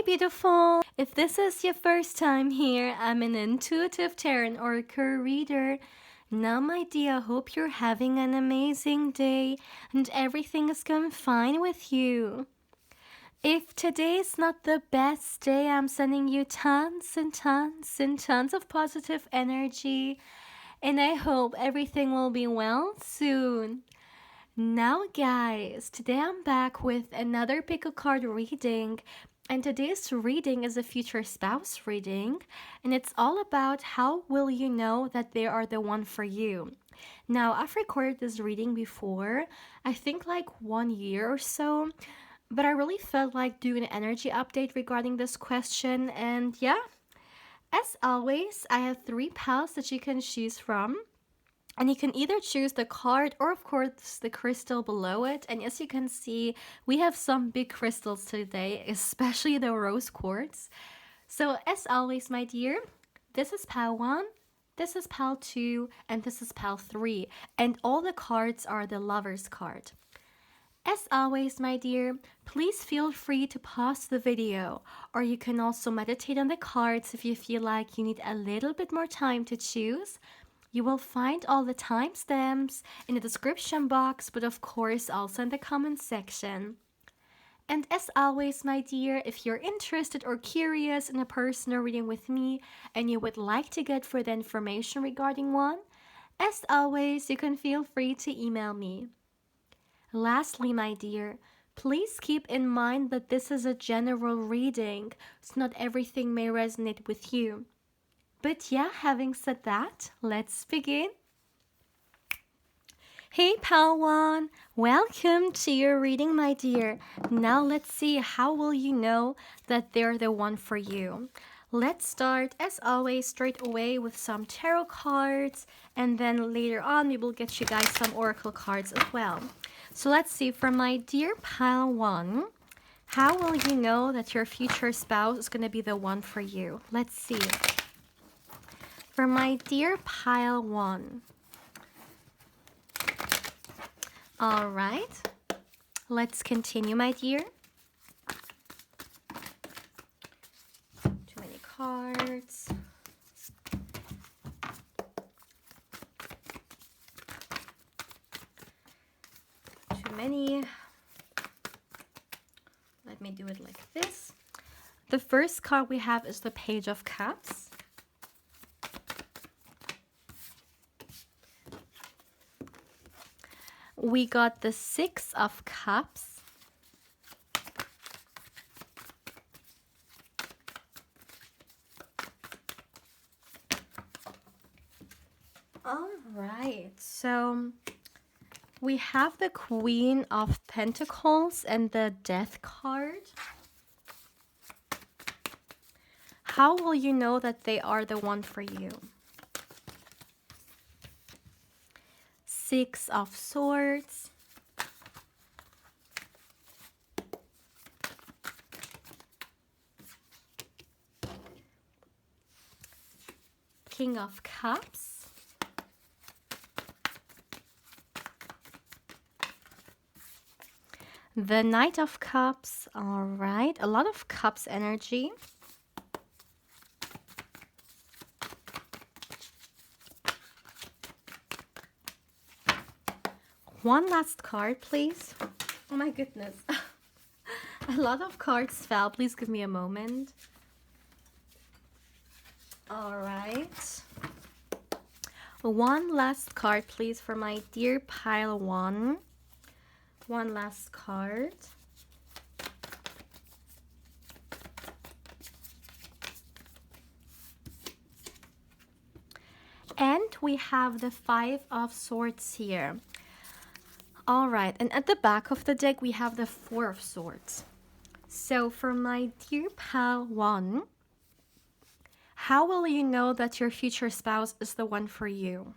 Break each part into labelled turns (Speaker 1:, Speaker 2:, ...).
Speaker 1: beautiful! If this is your first time here, I'm an intuitive tarot oracle reader. Now, my dear, I hope you're having an amazing day and everything is going fine with you. If today is not the best day, I'm sending you tons and tons and tons of positive energy, and I hope everything will be well soon. Now, guys, today I'm back with another pick a card reading, and today's reading is a future spouse reading, and it's all about how will you know that they are the one for you. Now, I've recorded this reading before, I think like 1 year or so, but I really felt like doing an energy update regarding this question, and yeah, as always, I have 3 piles that you can choose from. And you can either choose the card or, of course, the crystal below it. And as you can see, we have some big crystals today, especially the rose quartz. So as always, my dear, this is pile 1, this is pile 2, and this is pile 3. And all the cards are the Lover's card. As always, my dear, please feel free to pause the video, or you can also meditate on the cards if you feel like you need a little bit more time to choose. You will find all the timestamps in the description box, but of course also in the comment section. And as always, my dear, if you're interested or curious in a personal reading with me and you would like to get further information regarding one, as always, you can feel free to email me. Lastly, my dear, please keep in mind that this is a general reading, so not everything may resonate with you. But yeah, having said that, let's begin. Hey pal 1, welcome to your reading, my dear. Now let's see, how will you know that they're the one for you? Let's start, as always, straight away with some tarot cards, and then later on we will get you guys some oracle cards as well. So let's see, for my dear pile 1, how will you know that your future spouse is going to be the one for you? Let's see. For my dear pile 1. All right, let's continue, my dear. Too many cards. Too many. Let me do it like this. The first card we have is the Page of Cups. We got the 6 of Cups. All right, so we have the Queen of Pentacles and the Death card. How will you know that they are the one for you? 6 of Swords. King of Cups. The Knight of Cups. All right, a lot of Cups energy. One last card, please. Oh my goodness. A lot of cards fell. Please give me a moment. All right. One last card, please, for my dear pile 1. One last card. And we have the 5 of Swords here. All right, and at the back of the deck, we have the 4 of Swords. So for my dear pal 1, how will you know that your future spouse is the one for you?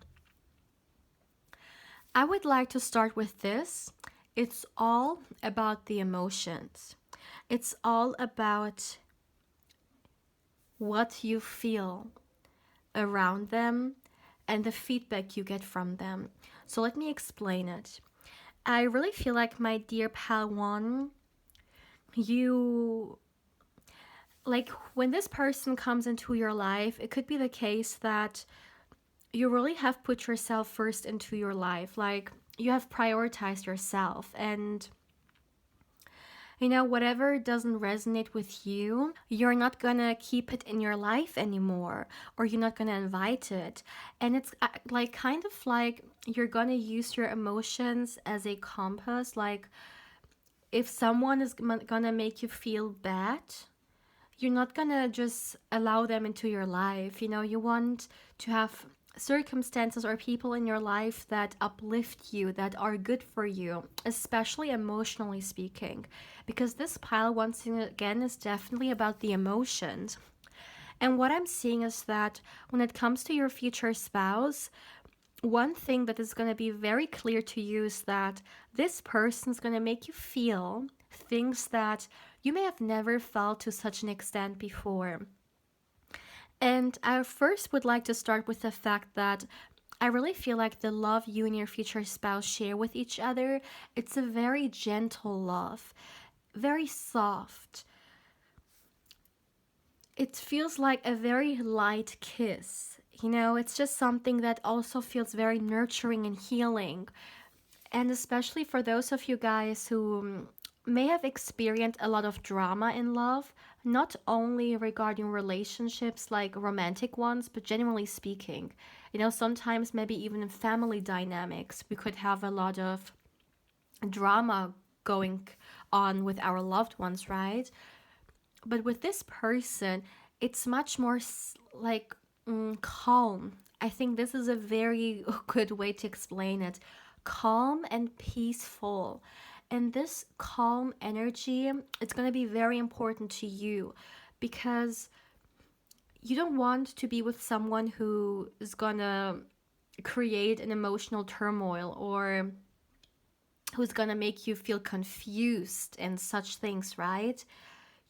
Speaker 1: I would like to start with this. It's all about the emotions. It's all about what you feel around them and the feedback you get from them. So let me explain it. I really feel like, my dear pal 1, you like when this person comes into your life, it could be the case that you really have put yourself first into your life. Like you have prioritized yourself, and whatever doesn't resonate with you, you're not gonna keep it in your life anymore, or you're not gonna invite it. And it's like kind of like you're gonna use your emotions as a compass. Like if someone is gonna make you feel bad, you're not gonna just allow them into your life. You want to have circumstances or people in your life that uplift you, that are good for you, especially emotionally speaking. Because this pile, once again, is definitely about the emotions. And what I'm seeing is that when it comes to your future spouse, one thing that is going to be very clear to you is that this person is going to make you feel things that you may have never felt to such an extent before. And I first would like to start with the fact that I really feel like the love you and your future spouse share with each other, it's a very gentle love, very soft. It feels like a very light kiss. It's just something that also feels very nurturing and healing. And especially for those of you guys who may have experienced a lot of drama in love, not only regarding relationships like romantic ones, but generally speaking. Sometimes maybe even in family dynamics, we could have a lot of drama going on with our loved ones, right? But with this person, it's much more like calm. I think this is a very good way to explain it. Calm and peaceful. And this calm energy, it's going to be very important to you, because you don't want to be with someone who is going to create an emotional turmoil, or who's going to make you feel confused and such things, right?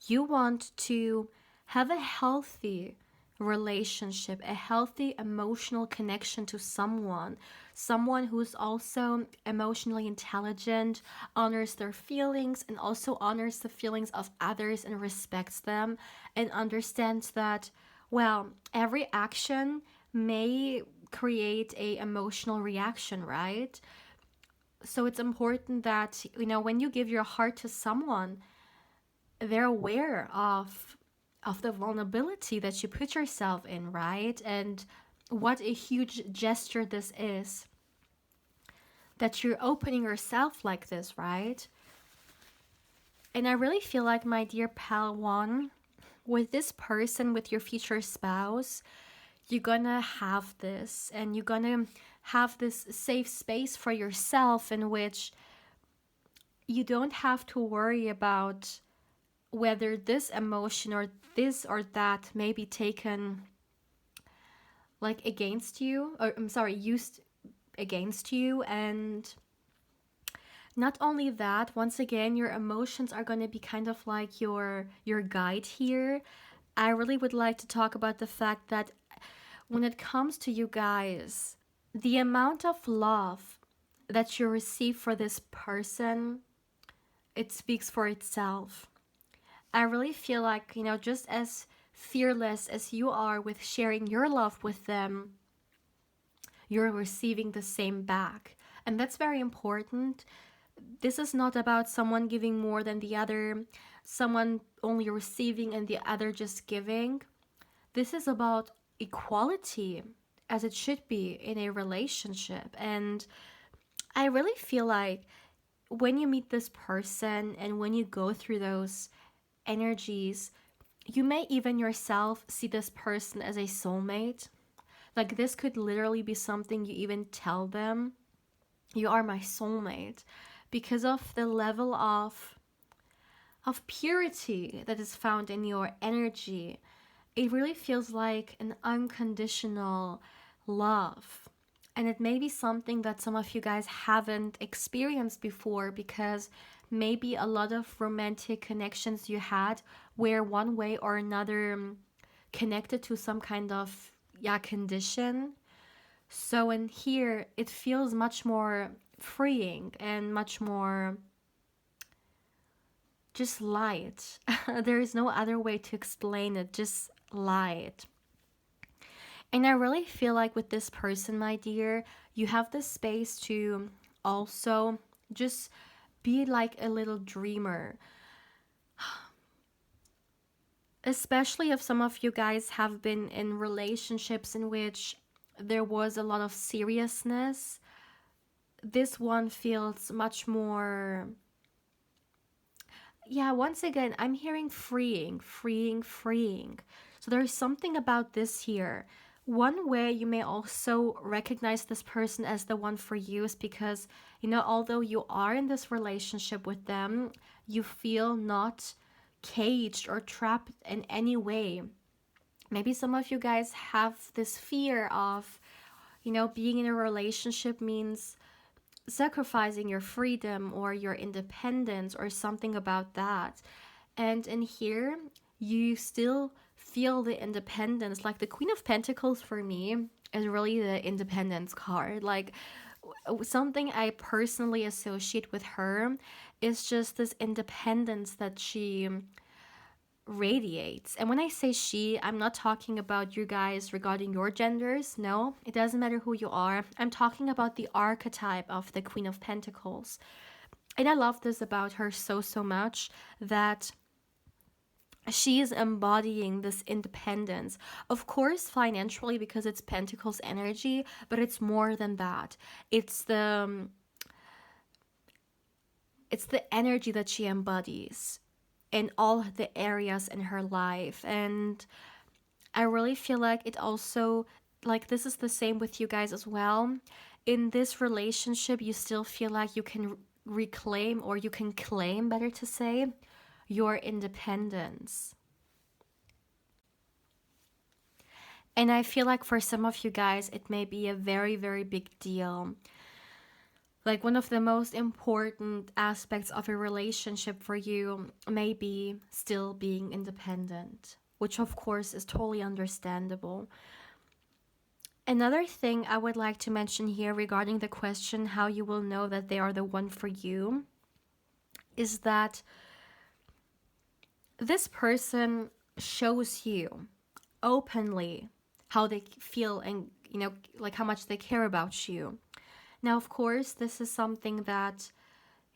Speaker 1: You want to have a healthy relationship, a healthy emotional connection to someone who's also emotionally intelligent, honors their feelings, and also honors the feelings of others and respects them, and understands that, well, every action may create a emotional reaction, right? So it's important that, when you give your heart to someone, they're aware of the vulnerability that you put yourself in, right? And what a huge gesture this is, that you're opening yourself like this, right? And I really feel like, my dear pal one, with this person, with your future spouse, you're gonna have this, and you're gonna have this safe space for yourself in which you don't have to worry about whether this emotion or this or that may be taken like against you, or I'm sorry, used against you. And not only that, once again, your emotions are going to be kind of like your guide here. I really would like to talk about the fact that when it comes to you guys, the amount of love that you receive for this person, it speaks for itself. I really feel like, just as fearless as you are with sharing your love with them, you're receiving the same back. And that's very important. This is not about someone giving more than the other, someone only receiving and the other just giving. This is about equality, as it should be in a relationship. And I really feel like when you meet this person and when you go through those energies, you may even yourself see this person as a soulmate. Like this could literally be something you even tell them, you are my soulmate, because of the level of purity that is found in your energy. It really feels like an unconditional love. And it may be something that some of you guys haven't experienced before, because maybe a lot of romantic connections you had were one way or another connected to some kind of condition. So in here, it feels much more freeing and much more just light. There is no other way to explain it, just light. And I really feel like with this person, my dear, you have the space to also just be like a little dreamer. Especially if some of you guys have been in relationships in which there was a lot of seriousness, this one feels much more. Yeah, once again, I'm hearing freeing, freeing, freeing. So there's something about this here. One way you may also recognize this person as the one for you is because, although you are in this relationship with them, you feel not caged or trapped in any way. Maybe some of you guys have this fear of, being in a relationship means sacrificing your freedom or your independence or something about that. And in here, you still feel the independence. Like the Queen of Pentacles for me is really the independence card. Like something I personally associate with her is just this independence that she radiates. And when I say she, I'm not talking about you guys regarding your genders. No, it doesn't matter who you are. I'm talking about the archetype of the Queen of Pentacles. And I love this about her so, so much that she is embodying this independence. Of course, financially, because it's Pentacles energy, but it's more than that. It's the energy that she embodies in all the areas in her life. And I really feel like it also, like, this is the same with you guys as well. In this relationship, you still feel like you can reclaim, or you can claim, better to say, your independence. And I feel like for some of you guys, it may be a very, very big deal. Like one of the most important aspects of a relationship for you may be still being independent, which of course is totally understandable. Another thing I would like to mention here regarding the question how you will know that they are the one for you is that this person shows you openly how they feel and, like how much they care about you. Now, of course, this is something that,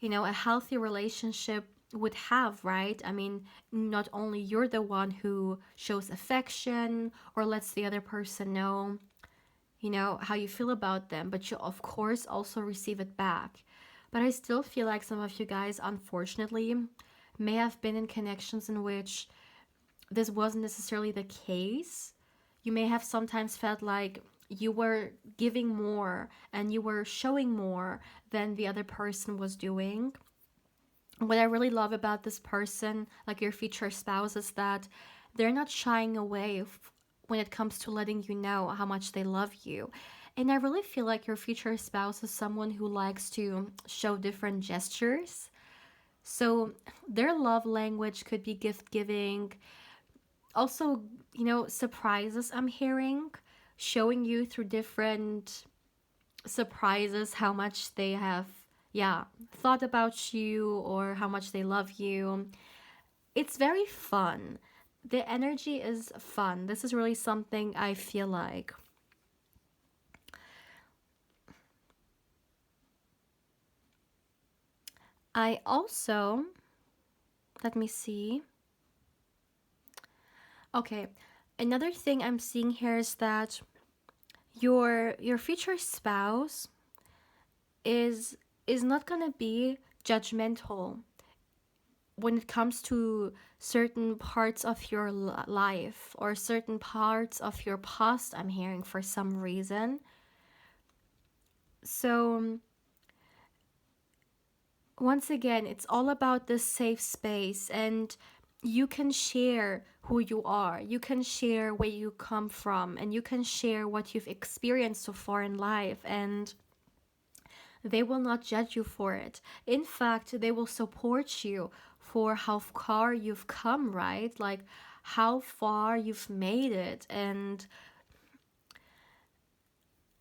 Speaker 1: a healthy relationship would have, right? I mean, not only you're the one who shows affection or lets the other person know, how you feel about them, but you, of course, also receive it back. But I still feel like some of you guys, unfortunately, may have been in connections in which this wasn't necessarily the case. You may have sometimes felt like you were giving more and you were showing more than the other person was doing. What I really love about this person, like your future spouse, is that they're not shying away when it comes to letting you know how much they love you. And I really feel like your future spouse is someone who likes to show different gestures. So their love language could be gift giving. Also, surprises, I'm hearing, showing you through different surprises how much they have, yeah, thought about you or how much they love you. It's very fun. The energy is fun. This is really something I feel like. I also, let me see. Okay, another thing I'm seeing here is that your future spouse is not gonna be judgmental when it comes to certain parts of your life or certain parts of your past, I'm hearing, for some reason. So once again, it's all about this safe space, and you can share who you are, you can share where you come from, and you can share what you've experienced so far in life, and they will not judge you for it. In fact, they will support you for how far you've come, right? Like how far you've made it. And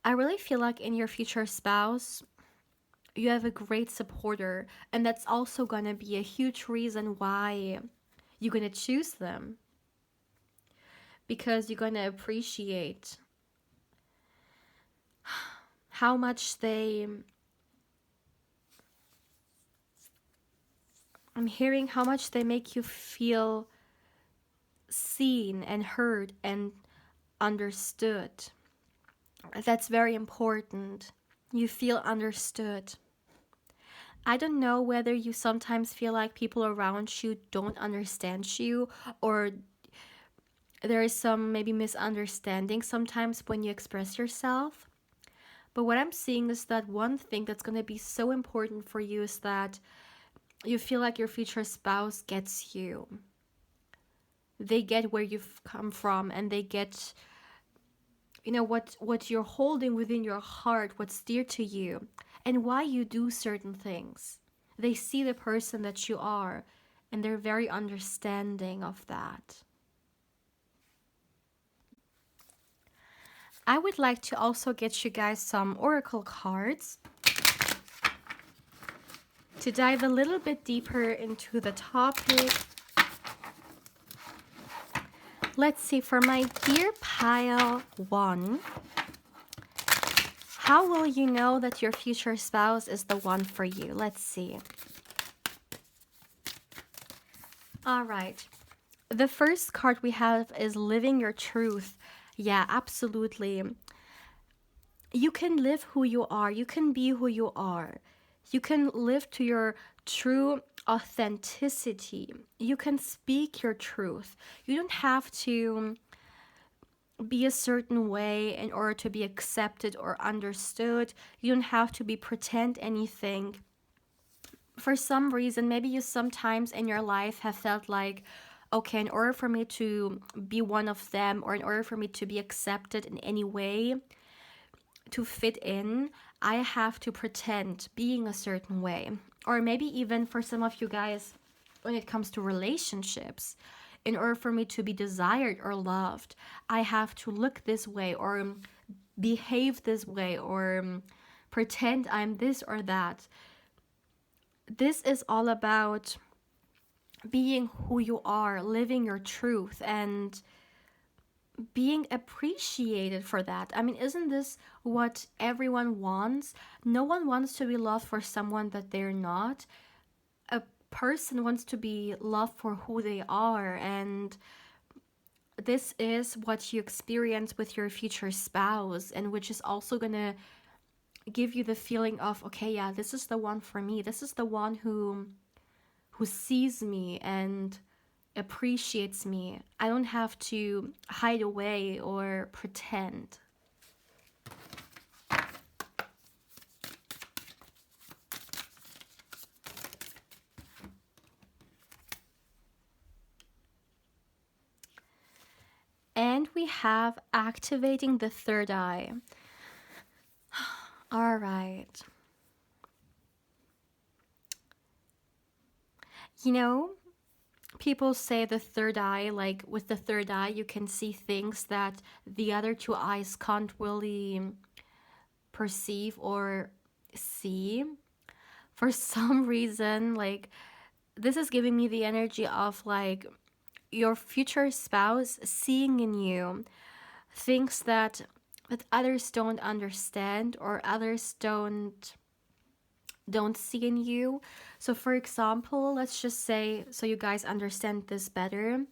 Speaker 1: I really feel like in your future spouse, you have a great supporter, and that's also going to be a huge reason why you're going to choose them, because you're going to appreciate how much I'm hearing how much they make you feel seen and heard and understood. That's very important. You feel understood. I don't know whether you sometimes feel like people around you don't understand you, or there is some maybe misunderstanding sometimes when you express yourself. But what I'm seeing is that one thing that's going to be so important for you is that you feel like your future spouse gets you. They get where you've come from, and they get, you know, what you're holding within your heart, what's dear to you, and why you do certain things. They see the person that you are, and they're very understanding of that. I would like to also get you guys some oracle cards to dive a little bit deeper into the topic. Let's see, for my dear pile 1, how will you know that your future spouse is the one for you? Let's see. All right. The first card we have is living your truth. Yeah, absolutely. You can live who you are. You can be who you are. You can live to your true authenticity. You can speak your truth. You don't have to be a certain way in order to be accepted or understood. You don't have to be pretend anything. For some reason, maybe you sometimes in your life have felt like, okay, in order for me to be one of them, or in order for me to be accepted in any way, to fit in, I have to pretend being a certain way. Or maybe even for some of you guys, when it comes to relationships, in order for me to be desired or loved, I have to look this way, or behave this way, or pretend I'm this or that. This is all about being who you are, living your truth, and being appreciated for that. I mean, isn't this what everyone wants? No one wants to be loved for someone that they're not. A person wants to be loved for who they are, and this is what you experience with your future spouse, and which is also gonna give you the feeling of, okay, yeah, this is the one for me. This is the one who sees me and appreciates me. I don't have to hide away or pretend. And we have activating the third eye. All right. You know, people say the third eye, like with the third eye, you can see things that the other two eyes can't really perceive or see. For some reason, like, this is giving me the energy of like your future spouse seeing in you things that others don't understand, or others don't see in you. So for example, let's just say, so you guys understand this better,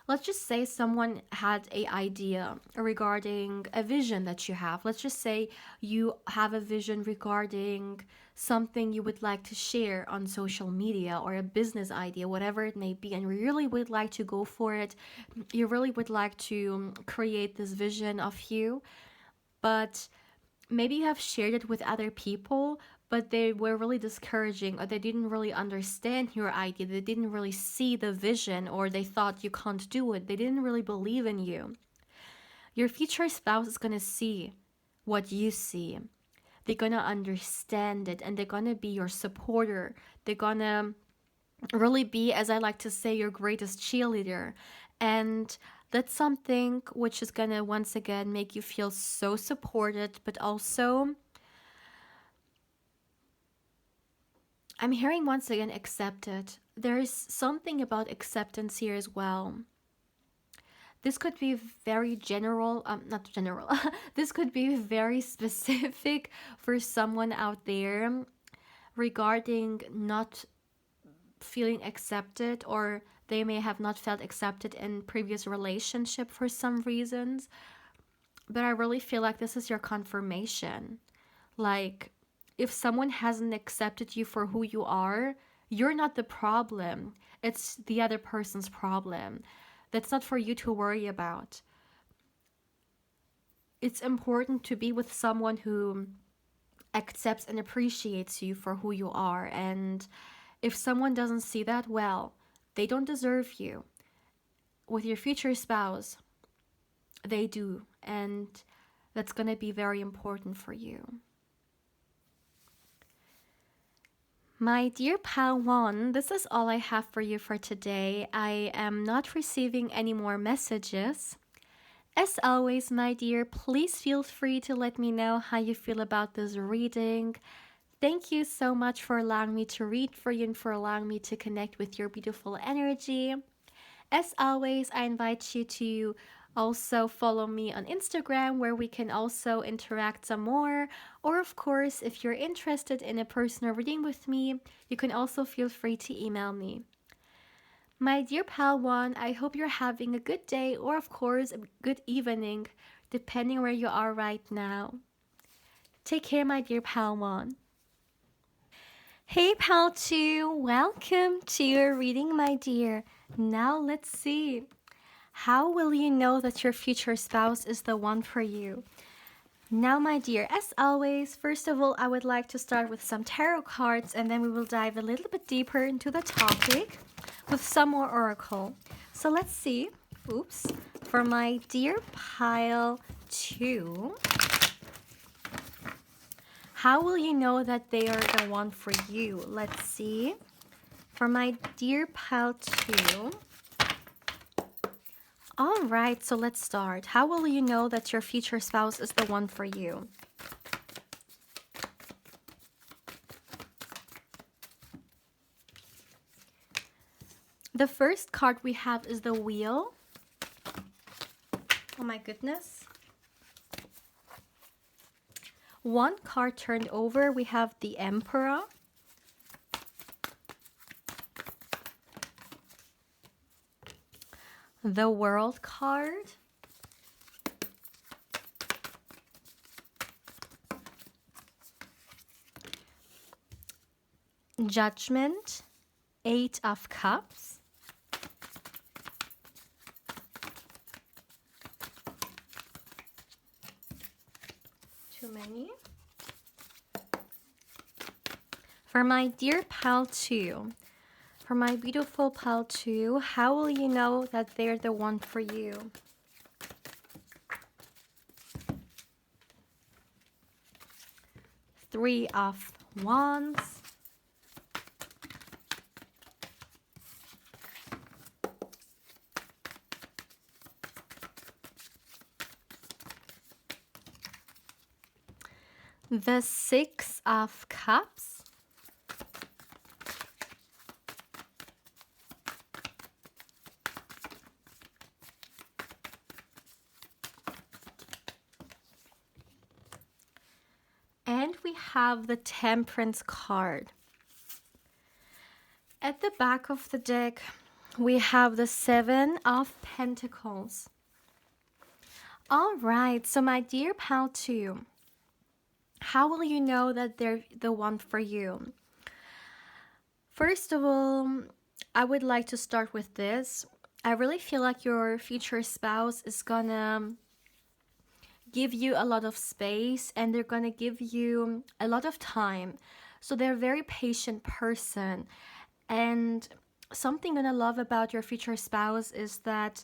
Speaker 1: let's just say someone had a idea regarding a vision that you have. Let's just say you have a vision regarding something you would like to share on social media, or a business idea, whatever it may be, and you really would like to go for it. You really would like to create this vision of you, but maybe you have shared it with other people, but they were really discouraging, or they didn't really understand your idea. They didn't really see the vision, or they thought you can't do it. They didn't really believe in you. Your future spouse is going to see what you see. They're going to understand it, and they're going to be your supporter. They're going to really be, as I like to say, your greatest cheerleader. And that's something which is going to once again make you feel so supported, but also I'm hearing once again accepted. There's something about acceptance here as well. This could be very general, not general, this could be very specific for someone out there regarding not feeling accepted, or they may have not felt accepted in previous relationship for some reasons. But I really feel like this is your confirmation. Like, if someone hasn't accepted you for who you are, you're not the problem. It's the other person's problem. That's not for you to worry about. It's important to be with someone who accepts and appreciates you for who you are. And if someone doesn't see that, well, they don't deserve you. With your future spouse, they do. And that's going to be very important for you. My dear pal one, this is all I have for you for today. I am not receiving any more messages. As always, my dear, please feel free to let me know how you feel about this reading. Thank you so much for allowing me to read for you and for allowing me to connect with your beautiful energy. As always, I invite you to also follow me on Instagram, where we can also interact some more. Or of course, if you're interested in a personal reading with me, you can also feel free to email me. My dear pal one, I hope you're having a good day, or of course a good evening, depending where you are right now. Take care, my dear pal one. Hey pal 2, welcome to your reading, my dear. Now let's see. How will you know that your future spouse is the one for you? Now, my dear, as always, first of all, I would like to start with some tarot cards, and then we will dive a little bit deeper into the topic with some more oracle. So let's see. Oops. For my dear pile 2, how will you know that they are the one for you? Let's see. For my dear pile 2. All right, so let's start. How will you know that your future spouse is the one for you? The first card we have is the Wheel. Oh my goodness. One card turned over, we have the Emperor. The World card. Judgment. 8 of Cups. Too many. For my dear pal 2. For my beautiful pal 2, how will you know that they're the one for you? Three of Wands. The 6 of Cups. And we have the Temperance card. At the back of the deck, we have the 7 of Pentacles. All right, so my dear pal 2, how will you know that they're the one for you? First of all, I would like to start with this. I really feel like your future spouse is gonna give you a lot of space, and they're gonna give you a lot of time. So they're a very patient person. And something gonna love about your future spouse is that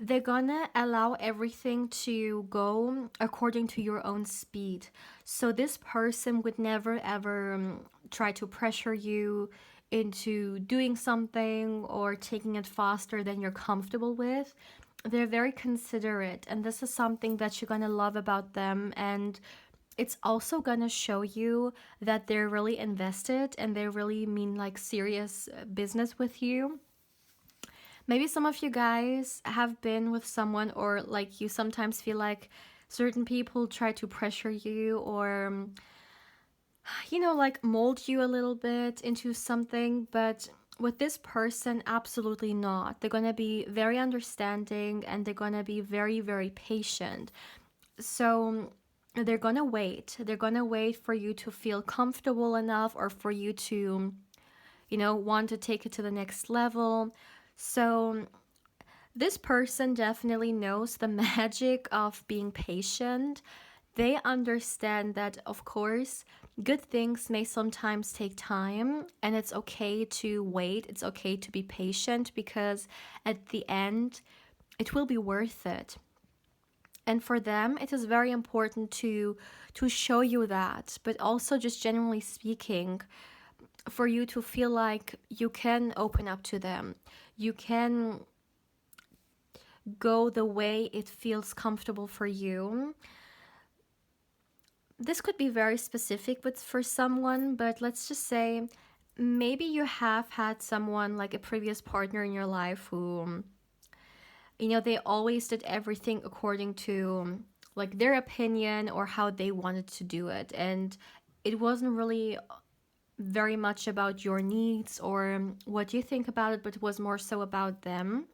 Speaker 1: they're gonna allow everything to go according to your own speed. So this person would never ever try to pressure you into doing something or taking it faster than you're comfortable with. They're very considerate, and this is something that you're gonna love about them. And it's also gonna show you that they're really invested and they really mean like serious business with you. Maybe some of you guys have been with someone, or like you sometimes feel like certain people try to pressure you, or like mold you a little bit into something, but with this person, absolutely not. They're gonna be very understanding and they're gonna be very, very patient. So they're gonna wait. They're gonna wait for you to feel comfortable enough, or for you to, want to take it to the next level. So this person definitely knows the magic of being patient. They understand that, of course, good things may sometimes take time, and it's okay to wait. It's okay to be patient, because at the end, it will be worth it. And for them, it is very important to show you that, but also, just generally speaking, for you to feel like you can open up to them. You can go the way it feels comfortable for you. This could be very specific with for someone, but let's just say maybe you have had someone, like a previous partner in your life, who, they always did everything according to like their opinion or how they wanted to do it, and it wasn't really very much about your needs or what you think about it, but it was more so about them.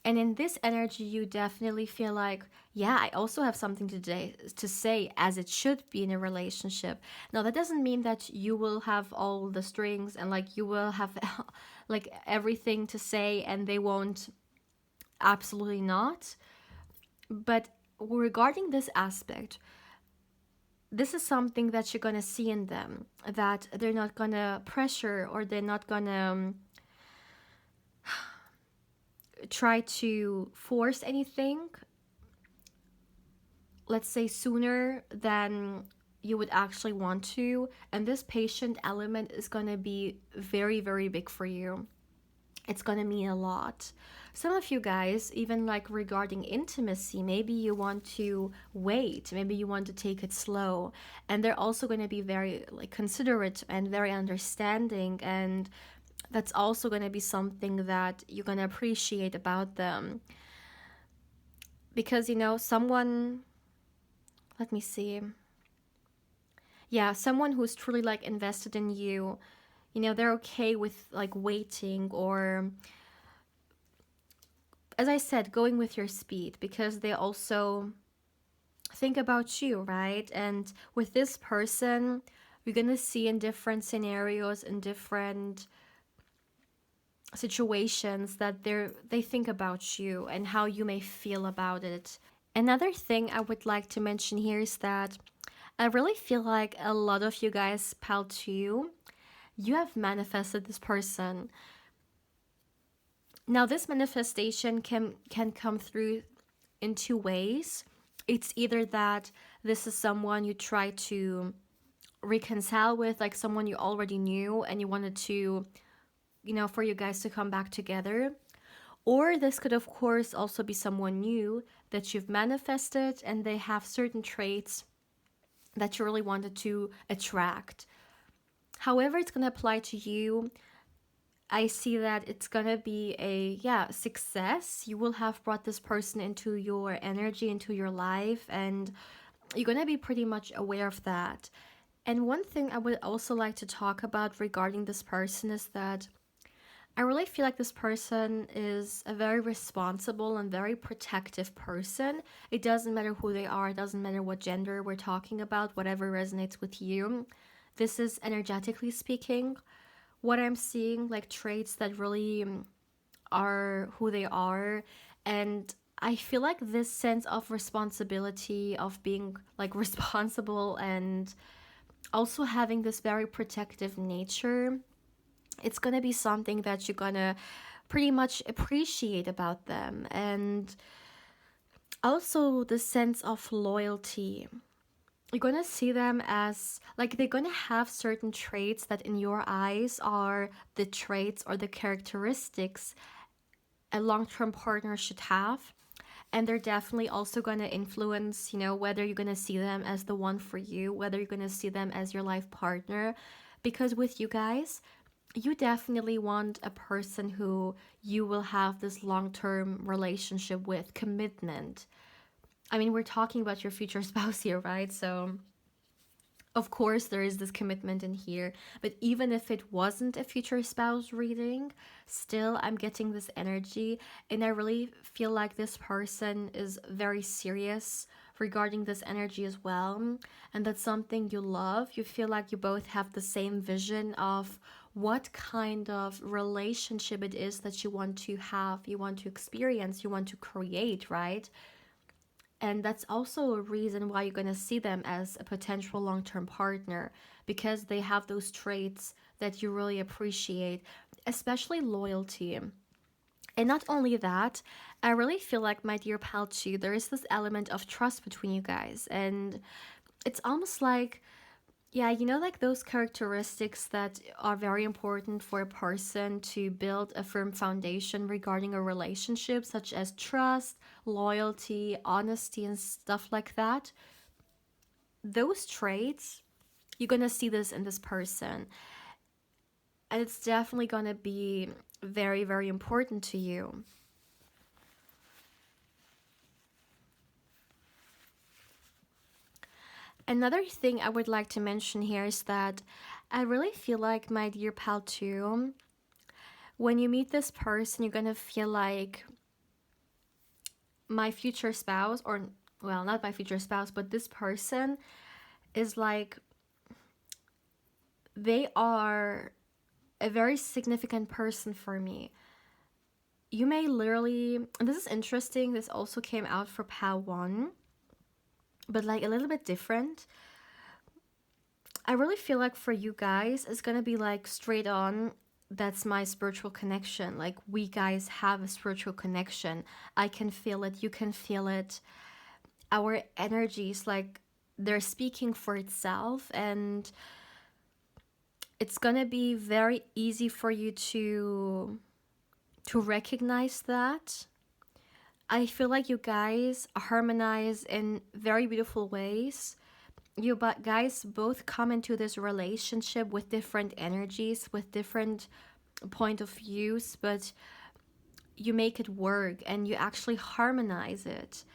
Speaker 1: And in this energy, you definitely feel like, yeah, I also have something to say, as it should be in a relationship. Now, that doesn't mean that you will have all the strings and like you will have like everything to say and they won't. Absolutely not. But regarding this aspect, this is something that you're going to see in them, that they're not going to pressure, or they're not going to try to force anything, let's say sooner than you would actually want to. And this patient element is going to be very, very big for you. It's going to mean a lot. Some of you guys, even like regarding intimacy, maybe you want to wait, maybe you want to take it slow, and they're also going to be very like considerate and very understanding, and that's also going to be something that you're going to appreciate about them. Because, someone, let me see. Yeah, someone who's truly like invested in you, they're okay with like waiting, or, as I said, going with your speed, because they also think about you, right? And with this person, you're going to see in different scenarios, in different situations, that they think about you and how you may feel about it. Another thing I would like to mention here is that I really feel like a lot of you guys, pal 2, you have manifested this person. Now, this manifestation can come through in two ways. It's either that this is someone you try to reconcile with, like someone you already knew and you wanted to, for you guys to come back together. Or this could, of course, also be someone new that you've manifested and they have certain traits that you really wanted to attract. However it's going to apply to you, I see that it's going to be a, success. You will have brought this person into your energy, into your life, and you're going to be pretty much aware of that. And one thing I would also like to talk about regarding this person is that I really feel like this person is a very responsible and very protective person. It doesn't matter who they are, it doesn't matter what gender we're talking about, whatever resonates with you. This is energetically speaking. What I'm seeing, like traits that really are who they are. And I feel like this sense of responsibility, of being like responsible, and also having this very protective nature, it's gonna be something that you're gonna pretty much appreciate about them. And also the sense of loyalty. You're gonna see them as like they're gonna have certain traits that in your eyes are the traits or the characteristics a long-term partner should have. And they're definitely also going to influence, you know, whether you're going to see them as the one for you, whether you're going to see them as your life partner. Because with you guys, you definitely want a person who you will have this long-term relationship with, commitment. I mean, we're talking about your future spouse here, right? So of course there is this commitment in here, but even if it wasn't a future spouse reading, still I'm getting this energy, and I really feel like this person is very serious regarding this energy as well, and that's something you love. You feel like you both have the same vision of what kind of relationship it is that you want to have, you want to experience, you want to create, right? And that's also a reason why you're going to see them as a potential long-term partner, because they have those traits that you really appreciate, especially loyalty. And not only that, I really feel like, my dear pal, too, there is this element of trust between you guys. And it's almost like, yeah, you know, like those characteristics that are very important for a person to build a firm foundation regarding a relationship, such as trust, loyalty, honesty, and stuff like that. Those traits, you're gonna see this in this person. And it's definitely gonna be very, very important to you. Another thing I would like to mention here is that I really feel like, my dear pal, too, when you meet this person, you're gonna feel like my future spouse, or, well, not my future spouse, but this person is like, they are a very significant person for me. You may literally, and this is interesting, this also came out for pal 1, but like a little bit different. I really feel like for you guys, it's gonna be like straight on, that's my spiritual connection. Like, we guys have a spiritual connection. I can feel it, you can feel it. Our energies, like, they're speaking for itself, and it's gonna be very easy for you to recognize that. I feel like you guys harmonize in very beautiful ways. You guys both come into this relationship with different energies, with different point of views, but you make it work and you actually harmonize it.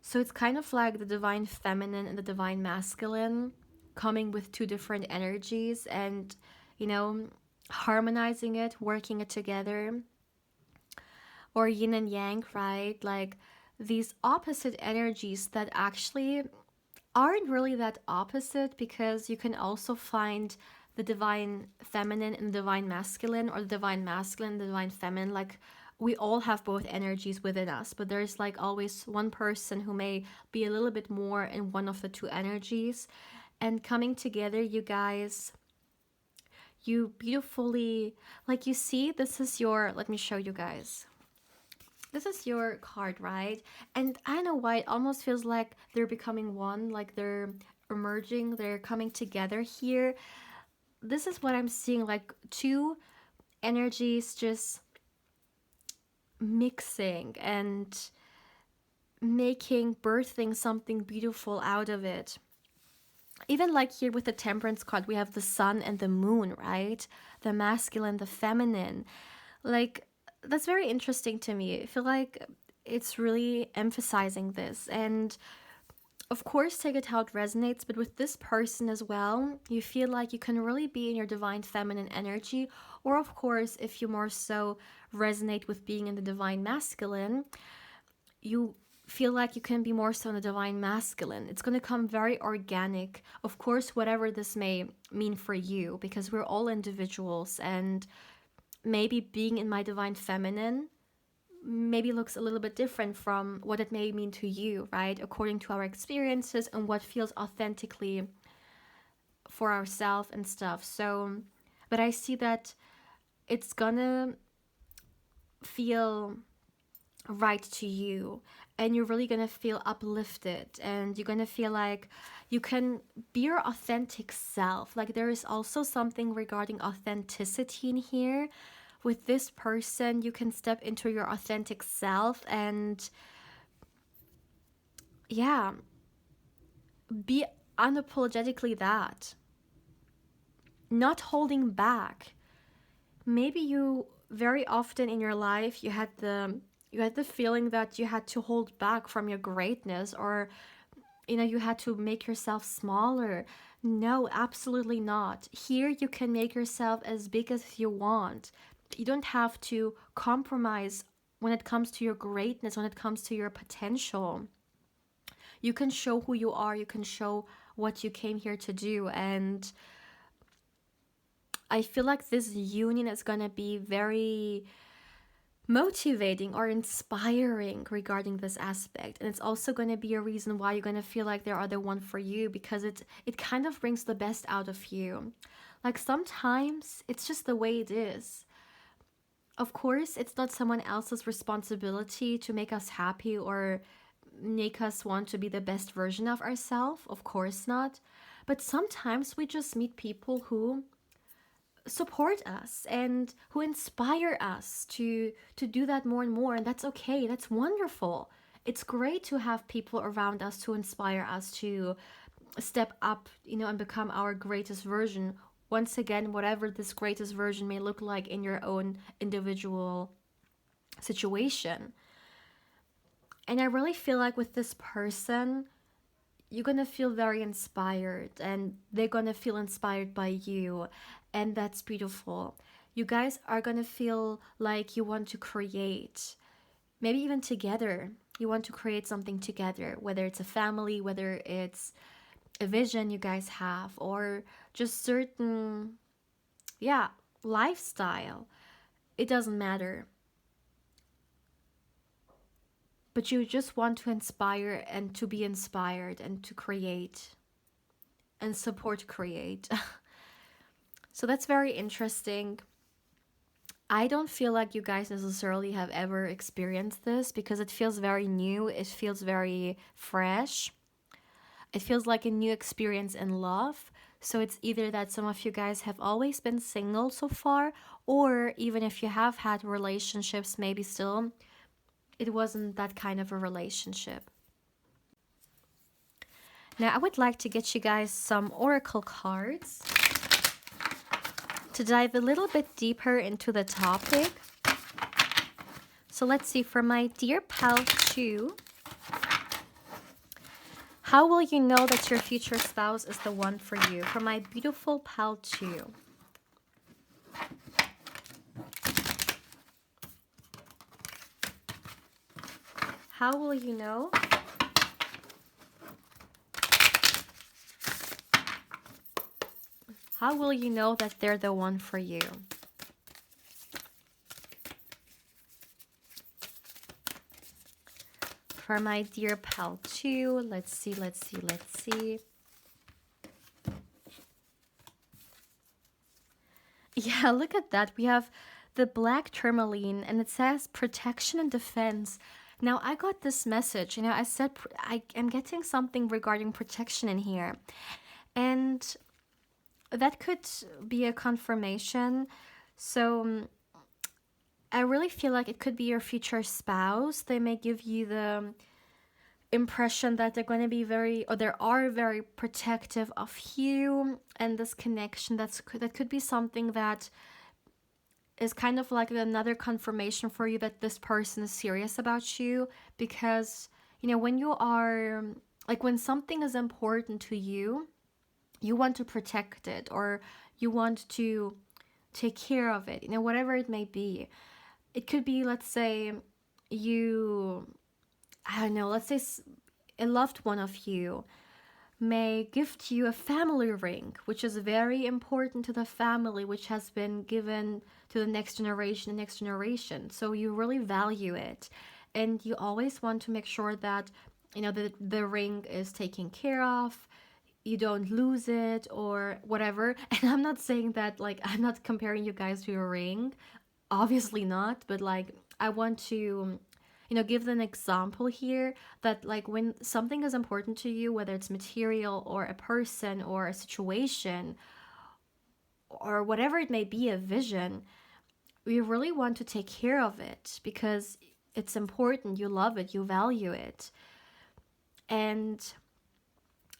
Speaker 1: So it's kind of like the divine feminine and the divine masculine coming with two different energies, and, you know, harmonizing it, working it together. Or yin and yang, right? Like, these opposite energies that actually aren't really that opposite, because you can also find the divine feminine and the divine masculine, or the divine masculine and the divine feminine. Like, we all have both energies within us, but there's like always one person who may be a little bit more in one of the two energies. And coming together, you guys, you beautifully, like, you see, this is your, let me show you guys. This is your card, right? And I don't know why it almost feels like they're becoming one, like they're emerging, they're coming together here. This is what I'm seeing, like two energies just mixing and birthing something beautiful out of it. Even like here with the Temperance card, we have the sun and the moon, right? The masculine, the feminine. Like, that's very interesting to me. I feel like it's really emphasizing this. And of course, take it how it resonates, but with this person as well, you feel like you can really be in your divine feminine energy. Or, of course, if you more so resonate with being in the divine masculine, you feel like you can be more so in the divine masculine. It's going to come very organic. Of course, whatever this may mean for you, because we're all individuals, and maybe being in my divine feminine maybe looks a little bit different from what it may mean to you, right? According to our experiences and what feels authentically for ourselves and stuff. So, but I see that it's gonna feel right to you, and you're really gonna feel uplifted, and you're gonna feel like you can be your authentic self. Like, there is also something regarding authenticity in here. With this person, you can step into your authentic self, and yeah, be unapologetically that, not holding back. Maybe you very often in your life you had the feeling that you had to hold back from your greatness, or you had to make yourself smaller. No, absolutely not. Here you can make yourself as big as you want. You don't have to compromise when it comes to your greatness, when it comes to your potential. You can show who you are, you can show what you came here to do. And I feel like this union is going to be very motivating or inspiring regarding this aspect, and it's also going to be a reason why you're going to feel like they're the one for you, because it kind of brings the best out of you. Like sometimes it's just the way it is. Of course, it's not someone else's responsibility to make us happy or make us want to be the best version of ourselves, of course not. But sometimes we just meet people who support us and who inspire us to do that more and more, and that's okay, that's wonderful. It's great to have people around us to inspire us to step up, and become our greatest version once again, whatever this greatest version may look like in your own individual situation. And I really feel like with this person, you're gonna feel very inspired and they're gonna feel inspired by you, and that's beautiful. You guys are gonna feel like you want to create, maybe even together. You want to create something together, whether it's a family, whether it's a vision you guys have, or just certain, yeah, lifestyle. It doesn't matter. But you just want to inspire and to be inspired and to create and support create. So that's very interesting. I don't feel like you guys necessarily have ever experienced this because it feels very new, it feels very fresh. It feels like a new experience in love. So it's either that some of you guys have always been single so far, or even if you have had relationships, maybe still it wasn't that kind of a relationship. Now, I would like to get you guys some oracle cards to dive a little bit deeper into the topic. So let's see, for my dear pal 2, how will you know that your future spouse is the one for you? For my beautiful pal 2. How will you know? How will you know that they're the one for you? For my dear pal 2, let's see. Yeah, look at that. We have the black tourmaline and it says protection and defense. Now, I got this message. I said I am getting something regarding protection in here. And that could be a confirmation. So I really feel like it could be your future spouse. They may give you the impression that they're going to be they are very protective of you and this connection. That could be something that is kind of like another confirmation for you that this person is serious about you, because when you are like, when something is important to you, you want to protect it, or you want to take care of it, whatever it may be. It could be, let's say, I don't know, let's say a loved one of you may gift you a family ring, which is very important to the family, which has been given to the next generation. So you really value it. And you always want to make sure that, the ring is taken care of, you don't lose it or whatever. And I'm not saying that, like, I'm not comparing you guys to a ring. Obviously not. But, like, I want to give an example here that, like, when something is important to you, whether it's material or a person or a situation or whatever it may be, a vision, we really want to take care of it because it's important. You love it, you value it. And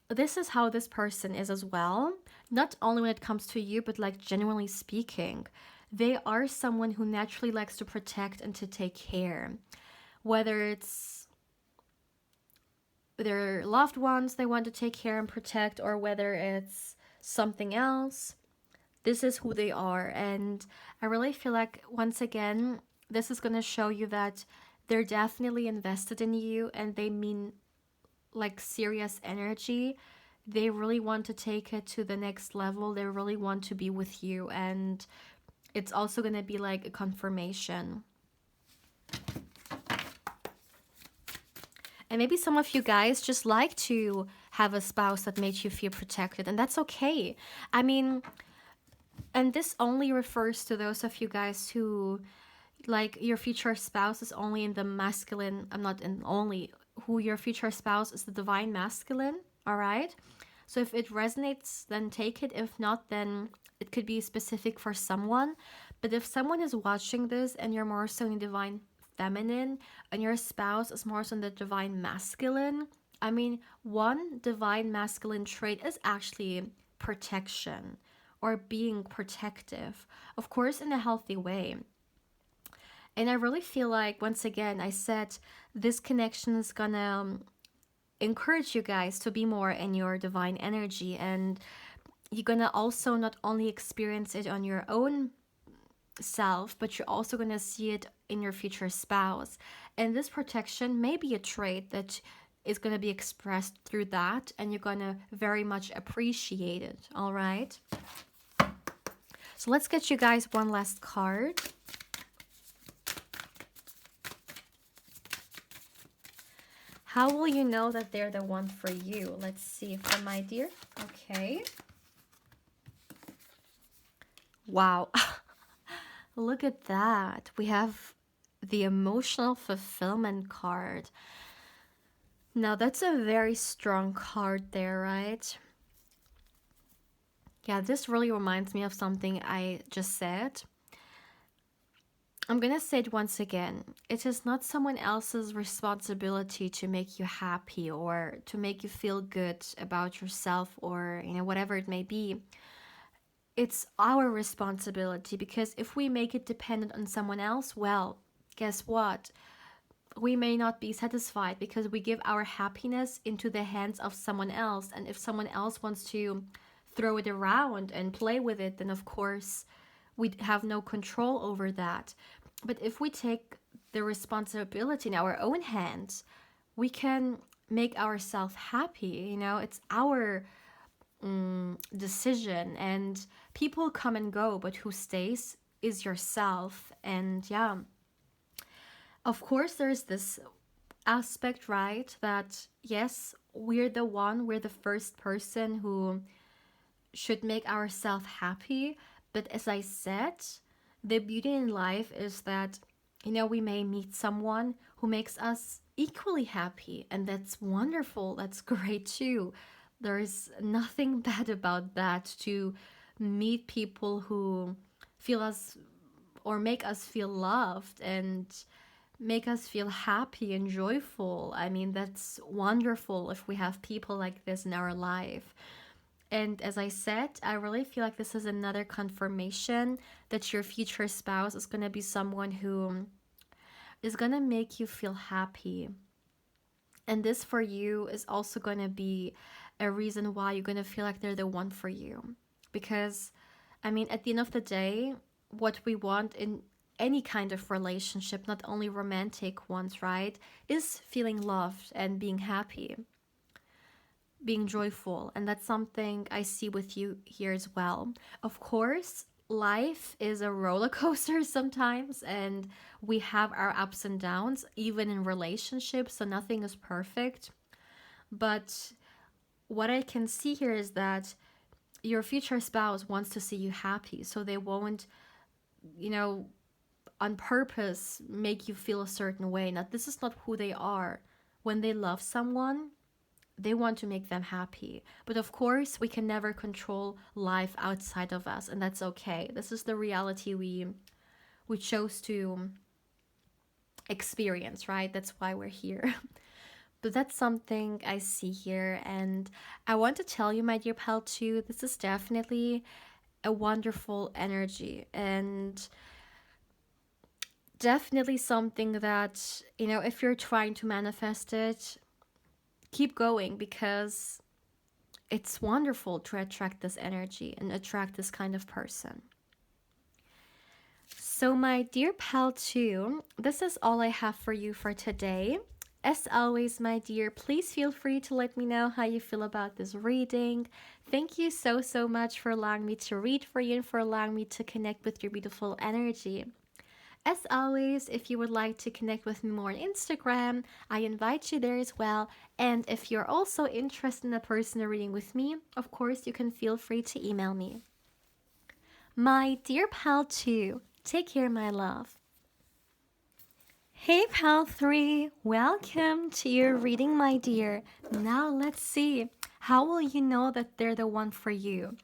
Speaker 1: this is how this person is as well. Not only when it comes to you, but like genuinely speaking, they are someone who naturally likes to protect and to take care. Whether it's their loved ones they want to take care and protect, or whether it's something else, this is who they are. And I really feel like, once again, this is going to show you that they're definitely invested in you, and they mean like serious energy. They really want to take it to the next level. They really want to be with you, and it's also going to be like a confirmation. And maybe some of you guys just like to have a spouse that makes you feel protected, and that's okay. I mean, and this only refers to those of you guys who, like, your future spouse is only in the masculine. I'm not in only, who your future spouse is the divine masculine, all right? So if it resonates, then take it. If not, then it could be specific for someone. But if someone is watching this and you're more so in divine feminine and your spouse is more so in the divine masculine, I mean, one divine masculine trait is actually protection or being protective, of course, in a healthy way. And I really feel like, once again, I said this connection is gonna encourage you guys to be more in your divine energy, and you're gonna also not only experience it on your own self, but you're also gonna see it in your future spouse. And this protection may be a trait that is gonna be expressed through that, and you're gonna very much appreciate it. All right. So let's get you guys one last card. How will you know that they're the one for you? Let's see for my dear. Okay. Wow. Look at that. We have the emotional fulfillment card. Now, that's a very strong card there, right? Yeah, this really reminds me of something I just said. I'm gonna say it once again. It is not someone else's responsibility to make you happy or to make you feel good about yourself, or, you know, whatever it may be. It's our responsibility, because if we make it dependent on someone else, well, guess what? We may not be satisfied because we give our happiness into the hands of someone else. And if someone else wants to throw it around and play with it, then of course we have no control over that. But if we take the responsibility in our own hands, we can make ourselves happy. You know, it's our decision, and people come and go, but who stays is yourself. And yeah, of course, there's this aspect, right, that yes, we're the first person who should make ourselves happy. But as I said, the beauty in life is that, you know, we may meet someone who makes us equally happy, and that's wonderful. That's great too. There's nothing bad about that, to meet people who feel us or make us feel loved and make us feel happy and joyful. I mean, that's wonderful if we have people like this in our life. And as I said, I really feel like this is another confirmation that your future spouse is going to be someone who is going to make you feel happy. And this for you is also going to be a reason why you're going to feel like they're the one for you. Because, I mean, at the end of the day, what we want in any kind of relationship, not only romantic ones, right, is feeling loved and being happy, being joyful. And that's something I see with you here as well. Of course, life is a roller coaster sometimes, and we have our ups and downs, even in relationships, so nothing is perfect. But what I can see here is that your future spouse wants to see you happy, so they won't, you know, on purpose make you feel a certain way. Now, this is not who they are. When they love someone, they want to make them happy. But of course, we can never control life outside of us, and that's okay. This is the reality we chose to experience, right? That's why we're here. But that's something I see here. And I want to tell you, my dear pal, too, this is definitely a wonderful energy. And definitely something that, if you're trying to manifest it, keep going, because it's wonderful to attract this energy and attract this kind of person. So, my dear pal, too, this is all I have for you for today. As always, my dear, please feel free to let me know how you feel about this reading. Thank you so, so much for allowing me to read for you and for allowing me to connect with your beautiful energy. As always, if you would like to connect with me more on Instagram, I invite you there as well. And if you're also interested in a personal reading with me, of course, you can feel free to email me. My dear pal 2, take care, my love. Hey pal 3, welcome to your reading, my dear. Now let's see, how will you know that they're the one for you?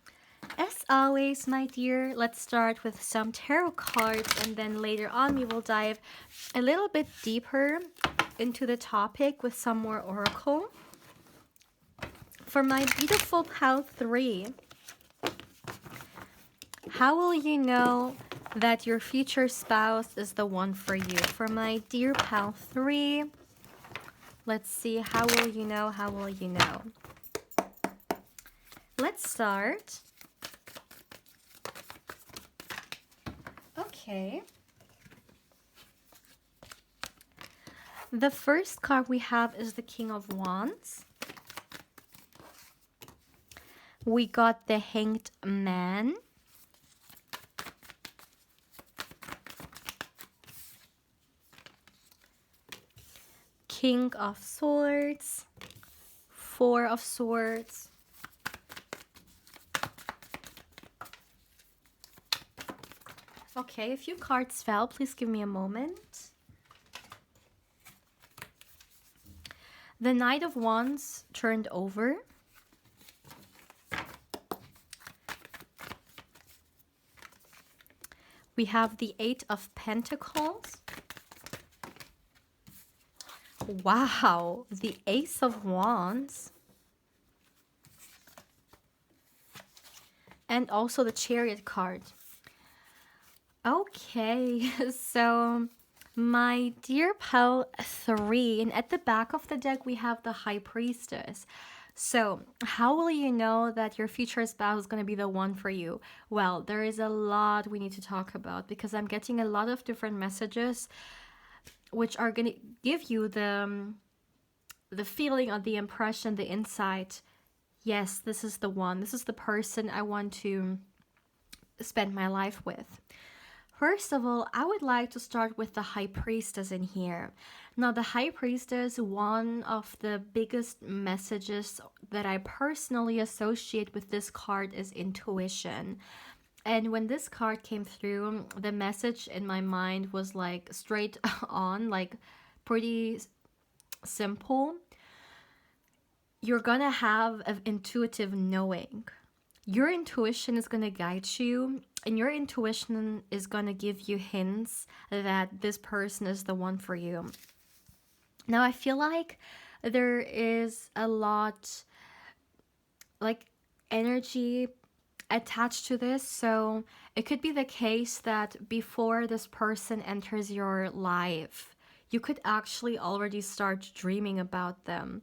Speaker 1: As always, my dear, let's start with some tarot cards, and then later on we will dive a little bit deeper into the topic with some more oracle. For my beautiful pal 3, how will you know that your future spouse is the one for you? For my dear pal 3, let's see, how will you know, how will you know? Let's start. Okay. The first card we have is the King of Wands. We got the Hanged Man. King of Swords. Four of Swords. Okay, a few cards fell. Please give me a moment. The Knight of Wands turned over. We have the Eight of Pentacles. Wow, the Ace of Wands. And also the Chariot card. Okay, so my dear pal 3, and at the back of the deck we have the High Priestess. So how will you know that your future spouse is going to be the one for you? Well, there is a lot we need to talk about, because I'm getting a lot of different messages which are going to give you the feeling or the impression, the insight. Yes, this is the one. This is the person I want to spend my life with. First of all, I would like to start with the High Priestess in here. Now, the High Priestess, one of the biggest messages that I personally associate with this card is intuition. And when this card came through, the message in my mind was like straight on, like pretty simple. You're gonna have an intuitive knowing. Your intuition is gonna guide you, and your intuition is gonna give you hints that this person is the one for you. Now, I feel like there is a lot like energy attached to this. So it could be the case that before this person enters your life, you could actually already start dreaming about them.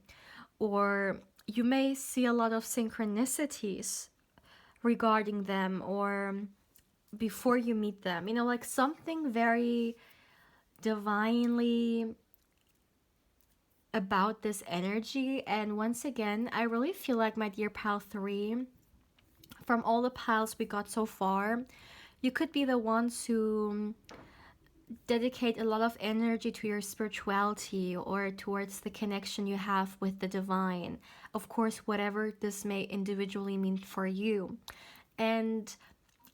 Speaker 1: Or you may see a lot of synchronicities regarding them, or before you meet them, like something very divinely about this energy. And once again, I really feel like, my dear pal 3, from all the pals we got so far, you could be the ones who dedicate a lot of energy to your spirituality or towards the connection you have with the divine. Of course, whatever this may individually mean for you. And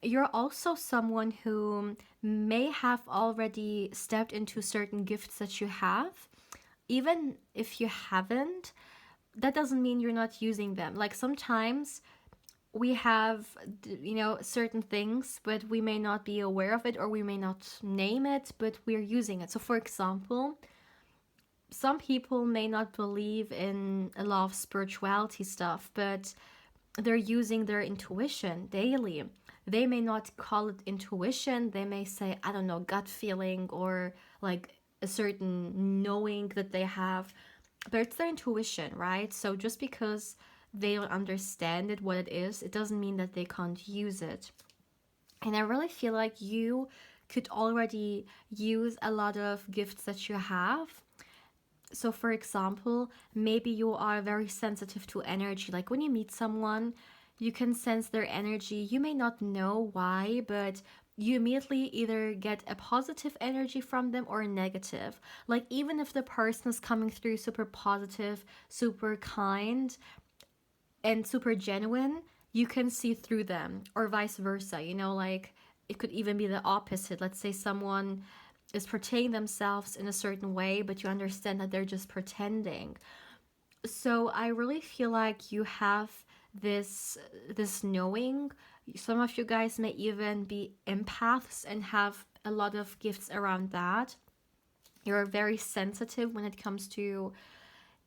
Speaker 1: you're also someone who may have already stepped into certain gifts that you have. Even if you haven't, that doesn't mean you're not using them. Like sometimes we have, certain things, but we may not be aware of it, or we may not name it, but we're using it. So for example, some people may not believe in a lot of spirituality stuff, but they're using their intuition daily. They may not call it intuition. They may say, I don't know, gut feeling, or like a certain knowing that they have, but it's their intuition, right? So just because they don't understand it, what it is, it doesn't mean that they can't use it. And I really feel like you could already use a lot of gifts that you have. So, for example, maybe you are very sensitive to energy. Like when you meet someone, you can sense their energy. You may not know why, but you immediately either get a positive energy from them or a negative. Like, even if the person is coming through super positive, super kind, and super genuine, you can see through them, or vice versa. Like it could even be the opposite. Let's say someone is portraying themselves in a certain way, but you understand that they're just pretending. So I really feel like you have this knowing. Some of you guys may even be empaths and have a lot of gifts around that. You're very sensitive when it comes to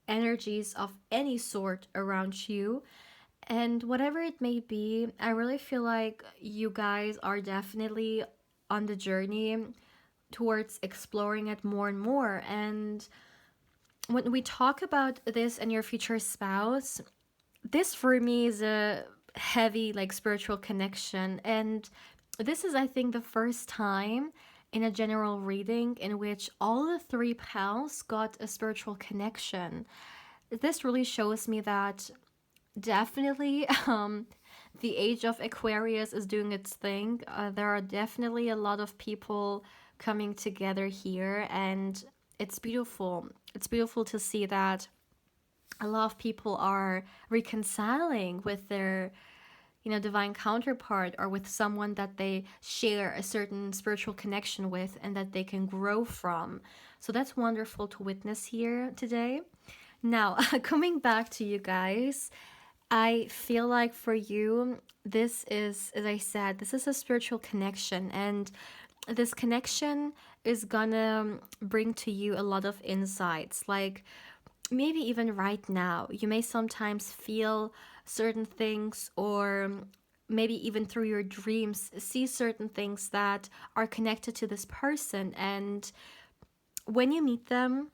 Speaker 1: energies of any sort around you. And whatever it may be, I really feel like you guys are definitely on the journey towards exploring it more and more. And when we talk about this and your future spouse, this for me is a heavy, like, spiritual connection. And this is, I think, the first time in a general reading in which all the three pals got a spiritual connection. This really shows me that definitely the age of Aquarius is doing its thing. There are definitely a lot of people coming together here, and it's beautiful. It's beautiful to see that a lot of people are reconciling with their divine counterpart, or with someone that they share a certain spiritual connection with and that they can grow from. So that's wonderful to witness here today. Now, coming back to you guys, I feel like for you, this is, as I said, this is a spiritual connection, and this connection is gonna bring to you a lot of insights. Like maybe even right now, you may sometimes feel certain things, or maybe even through your dreams, see certain things that are connected to this person. And when you meet them,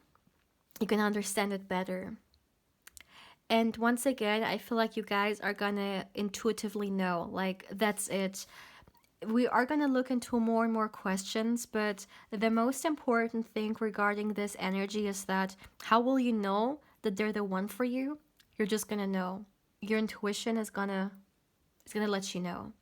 Speaker 1: you can understand it better. And once again, I feel like you guys are gonna intuitively know, like, that's it. We are gonna look into more and more questions, but the most important thing regarding this energy is that how will you know that they're the one for you? You're just gonna know. Your intuition is gonna let you know.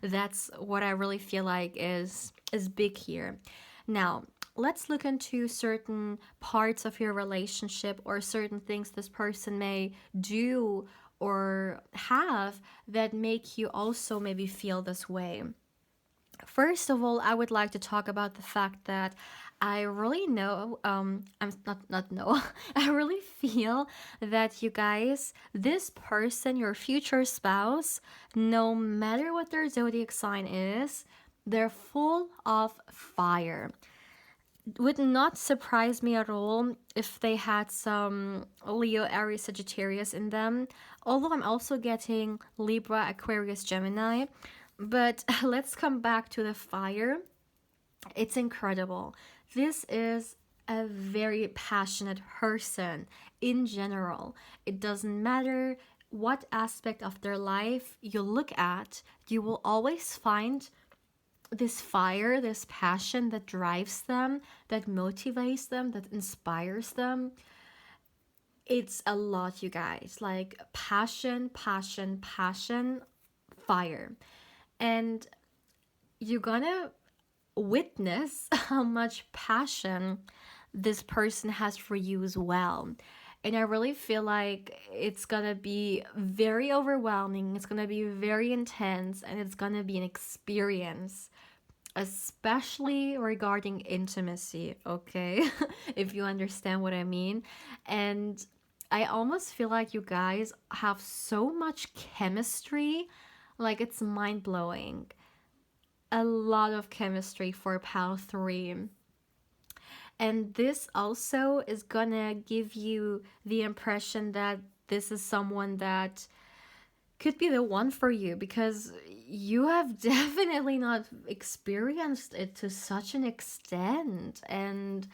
Speaker 1: That's what I really feel like is big here. Now, let's look into certain parts of your relationship, or certain things this person may do or have that make you also maybe feel this way. First of all, I would like to talk about the fact that I really know, I'm not know, I really feel that you guys, this person, your future spouse, no matter what their zodiac sign is, they're full of fire. Would not surprise me at all if they had some Leo, Aries, Sagittarius in them. Although I'm also getting Libra, Aquarius, Gemini. But let's come back to the fire. It's incredible. This is a very passionate person in general. It doesn't matter what aspect of their life you look at, you will always find this fire, this passion that drives them, that motivates them, that inspires them. It's a lot, you guys. Like passion, passion, passion, fire. And you're gonna witness how much passion this person has for you as well. And I really feel like it's gonna be very overwhelming, it's gonna be very intense, and it's gonna be an experience, especially regarding intimacy, okay? If you understand what I mean. And I almost feel like you guys have so much chemistry, like it's mind blowing. A lot of chemistry for Pal 3. And this also is gonna give you the impression that this is someone that could be the one for you, because you have definitely not experienced it to such an extent. And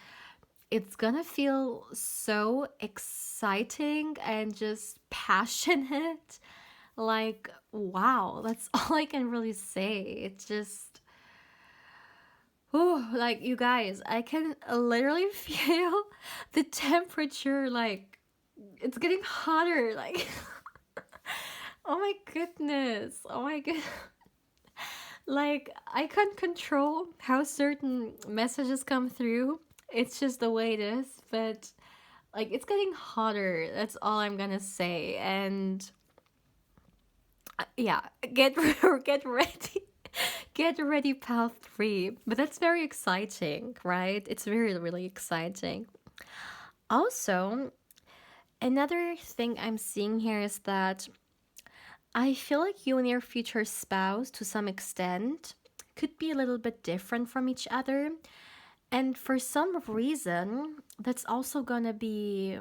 Speaker 1: it's gonna feel so exciting and just passionate. Like, wow, that's all I can really say. It's just, oh, like, you guys, I can literally feel the temperature, like, it's getting hotter. Like, oh my goodness. Oh my god. Like, I can't control how certain messages come through. It's just the way it is. But, like, it's getting hotter. That's all I'm gonna say. And yeah, get ready. Get ready, pal 3. But that's very exciting, right? It's very, really exciting. Also, another thing I'm seeing here is that I feel like you and your future spouse, to some extent, could be a little bit different from each other. And for some reason, that's also gonna be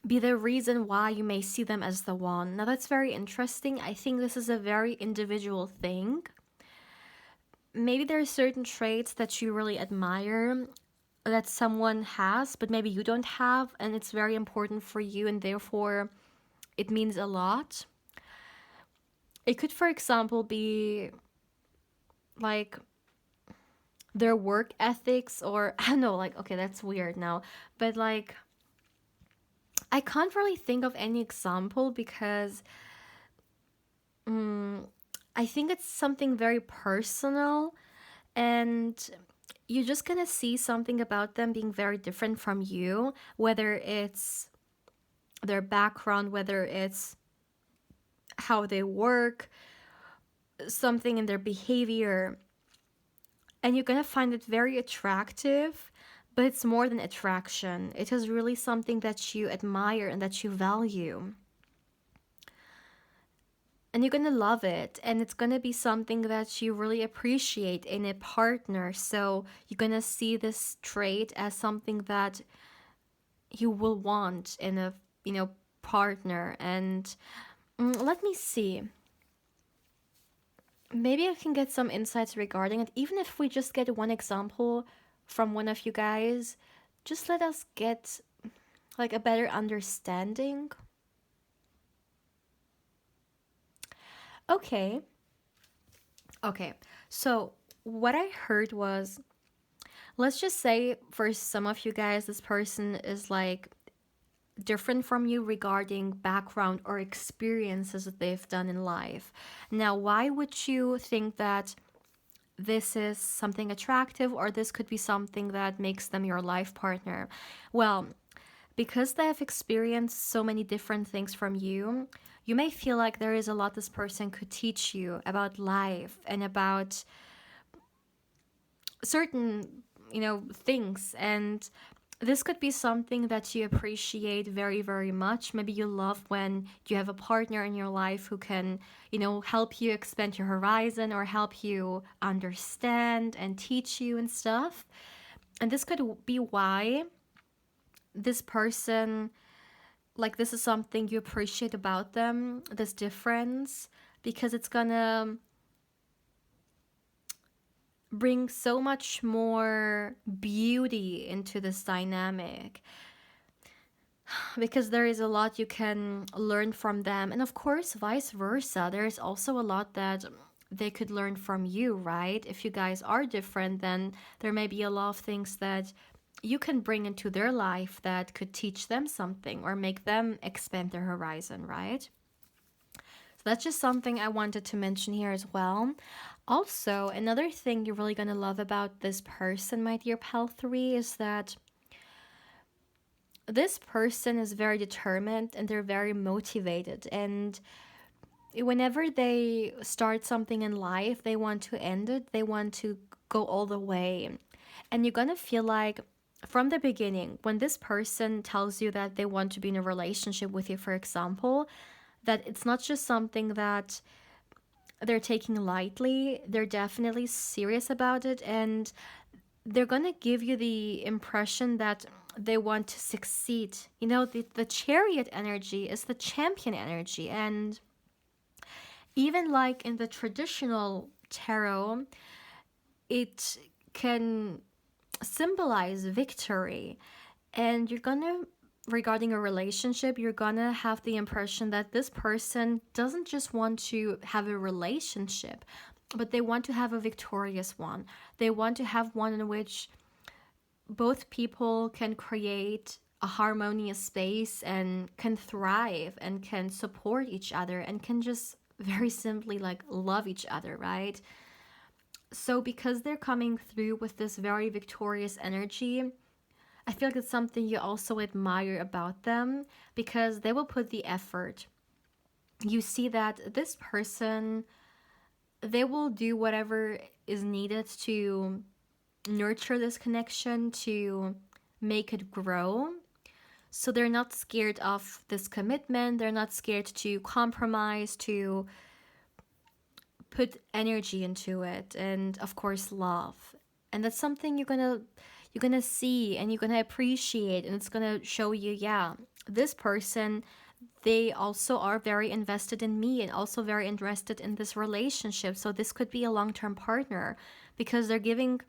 Speaker 1: the reason why you may see them as the one. Now, that's very interesting. I think this is a very individual thing. Maybe there are certain traits that you really admire that someone has, but maybe you don't have, and it's very important for you, and therefore it means a lot. It could, for example, be like their work ethics, or I don't know, like, okay, that's weird now, but like, I can't really think of any example because I think it's something very personal, and you're just gonna see something about them being very different from you, whether it's their background, whether it's how they work, something in their behavior, and you're gonna find it very attractive. But it's more than attraction. It is really something that you admire and that you value. And you're gonna love it. And it's gonna be something that you really appreciate in a partner. So you're gonna see this trait as something that you will want in a, partner. And let me see. Maybe I can get some insights regarding it. Even if we just get one example from one of you guys, just let us get like a better understanding. Okay. Okay. So what I heard was, let's just say for some of you guys, this person is like different from you regarding background or experiences that they've done in life. Now, why would you think that this is something attractive, or this could be something that makes them your life partner? Well, because they have experienced so many different things from you, you may feel like there is a lot this person could teach you about life and about certain, things. And this could be something that you appreciate very, very much. Maybe you love when you have a partner in your life who can, help you expand your horizon or help you understand and teach you and stuff. And this could be why this person, like, this is something you appreciate about them, this difference, because it's gonna bring so much more beauty into this dynamic, because there is a lot you can learn from them, and of course vice versa, there's also a lot that they could learn from you, right? If you guys are different, then there may be a lot of things that you can bring into their life that could teach them something or make them expand their horizon, right? So that's just something I wanted to mention here as well. Also, another thing you're really going to love about this person, my dear pal 3, is that this person is very determined and they're very motivated. And whenever they start something in life, they want to end it, they want to go all the way. And you're going to feel like from the beginning, when this person tells you that they want to be in a relationship with you, for example, that it's not just something that they're taking lightly. They're definitely serious about it, and they're gonna give you the impression that they want to succeed. You know, the chariot energy is the champion energy, and even like in the traditional tarot, it can symbolize victory. And you're gonna, regarding a relationship, you're gonna have the impression that this person doesn't just want to have a relationship, but they want to have a victorious one. They want to have one in which both people can create a harmonious space and can thrive and can support each other and can just very simply like love each other, right? So because they're coming through with this very victorious energy, I feel like it's something you also admire about them, because they will put the effort. You see that this person, they will do whatever is needed to nurture this connection, to make it grow. So they're not scared of this commitment. They're not scared to compromise, to put energy into it, and of course love. And that's something you're gonna see and you're gonna appreciate, and it's gonna show you, yeah, this person, they also are very invested in me and also very interested in this relationship. So this could be a long-term partner, because they're giving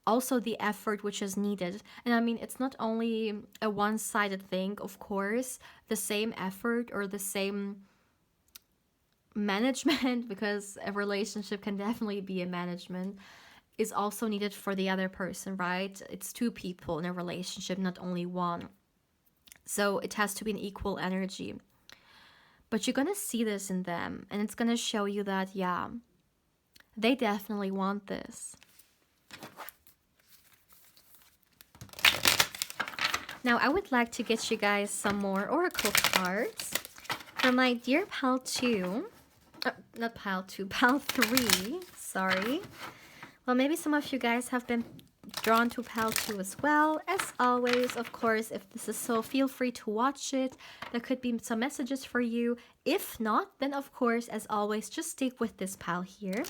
Speaker 1: also the effort which is needed. And I mean, it's not only a one-sided thing, of course. The same effort or the same management, because a relationship can definitely be a management, is also needed for the other person, right? It's two people in a relationship, not only one. So it has to be an equal energy. But you're gonna see this in them, and it's gonna show you that, yeah, they definitely want this. Now, I would like to get you guys some more oracle cards for my dear pal 2. Not pal 2, pal 3. Sorry. Well, maybe some of you guys have been drawn to pal 2 as well. As always, of course, if this is so, feel free to watch it. There could be some messages for you. If not, then of course, as always, just stick with this pal here.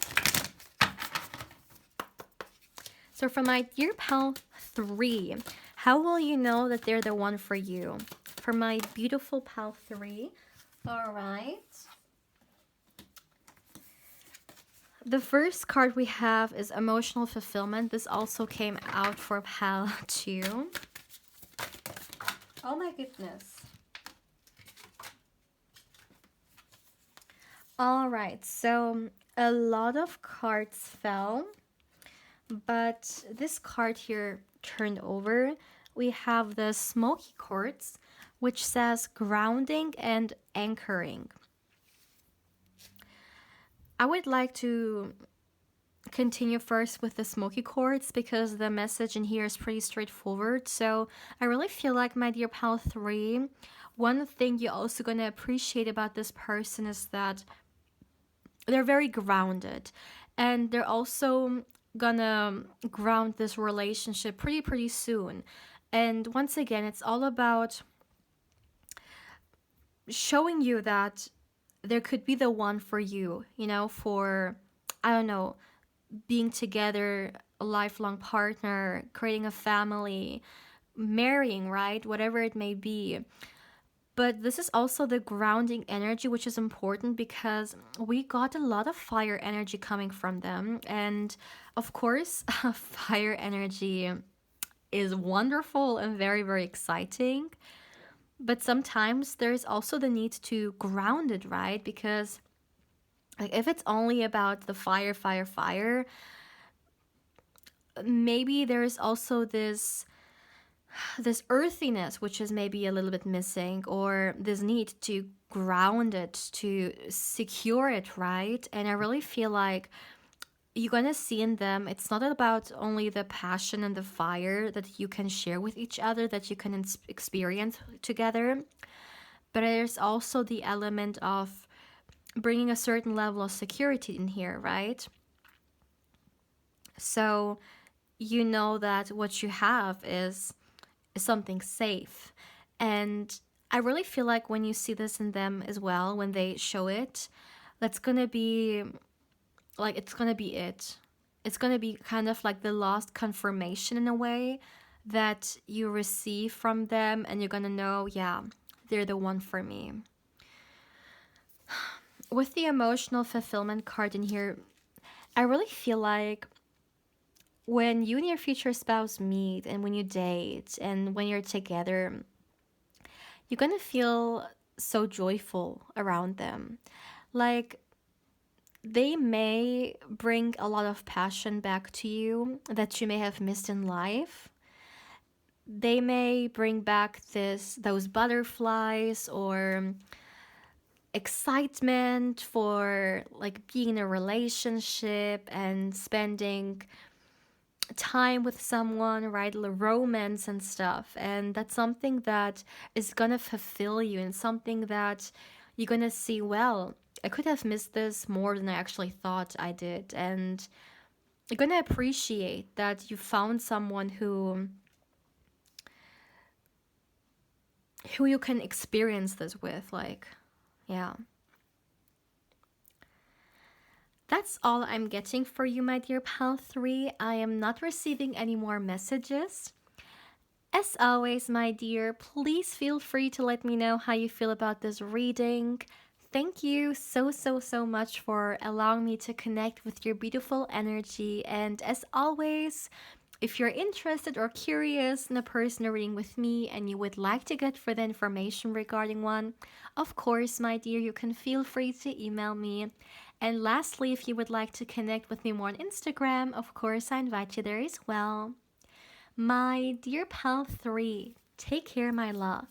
Speaker 1: So for my dear pal 3, how will you know that they're the one for you? For my beautiful pal 3, all right. The first card we have is emotional fulfillment. This also came out for pal 2. Oh my goodness. All right, so a lot of cards fell, but this card here turned over. We have the smoky quartz, which says grounding and anchoring. I would like to continue first with the smoky quartz, because the message in here is pretty straightforward. So I really feel like, my dear pal 3, one thing you're also going to appreciate about this person is that they're very grounded, and they're also gonna ground this relationship pretty soon. And once again, it's all about showing you that there could be the one for you, you know, for, I don't know, being together, a lifelong partner, creating a family, marrying, right? Whatever it may be. But this is also the grounding energy, which is important, because we got a lot of fire energy coming from them. And of course, fire energy is wonderful and very exciting. But sometimes there's also the need to ground it, right? Because like, if it's only about the fire, maybe there's also this earthiness, which is maybe a little bit missing, or this need to ground it, to secure it, right? And I really feel like you're gonna see in them, it's not about only the passion and the fire that you can share with each other, that you can experience together, but there's also the element of bringing a certain level of security in here, right? So you know that what you have is something safe. And I really feel like when you see this in them as well, when they show it, That's gonna be like, it's gonna be it's gonna be kind of like the lost confirmation in a way that you receive from them, and you're gonna know, yeah, they're the one for me. With the emotional fulfillment card in here, I really feel like when you and your future spouse meet and when you date and when you're together, you're gonna feel so joyful around them. Like, they may bring a lot of passion back to you that you may have missed in life. They may bring back those butterflies or excitement for like being in a relationship and spending time with someone, right? Romance and stuff. And that's something that is gonna fulfill you and something that you're gonna see, well, I could have missed this more than I actually thought I did. And you're gonna appreciate that you found someone who you can experience this with. Like, yeah. That's all I'm getting for you, my dear pal 3. I am not receiving any more messages. As always, my dear, please feel free to let me know how you feel about this reading. Thank you so, so, so much for allowing me to connect with your beautiful energy. And as always, if you're interested or curious in a personal reading with me and you would like to get further information regarding one, of course, my dear, you can feel free to email me. And lastly, if you would like to connect with me more on Instagram, of course, I invite you there as well. My dear pal 3, take care, my love.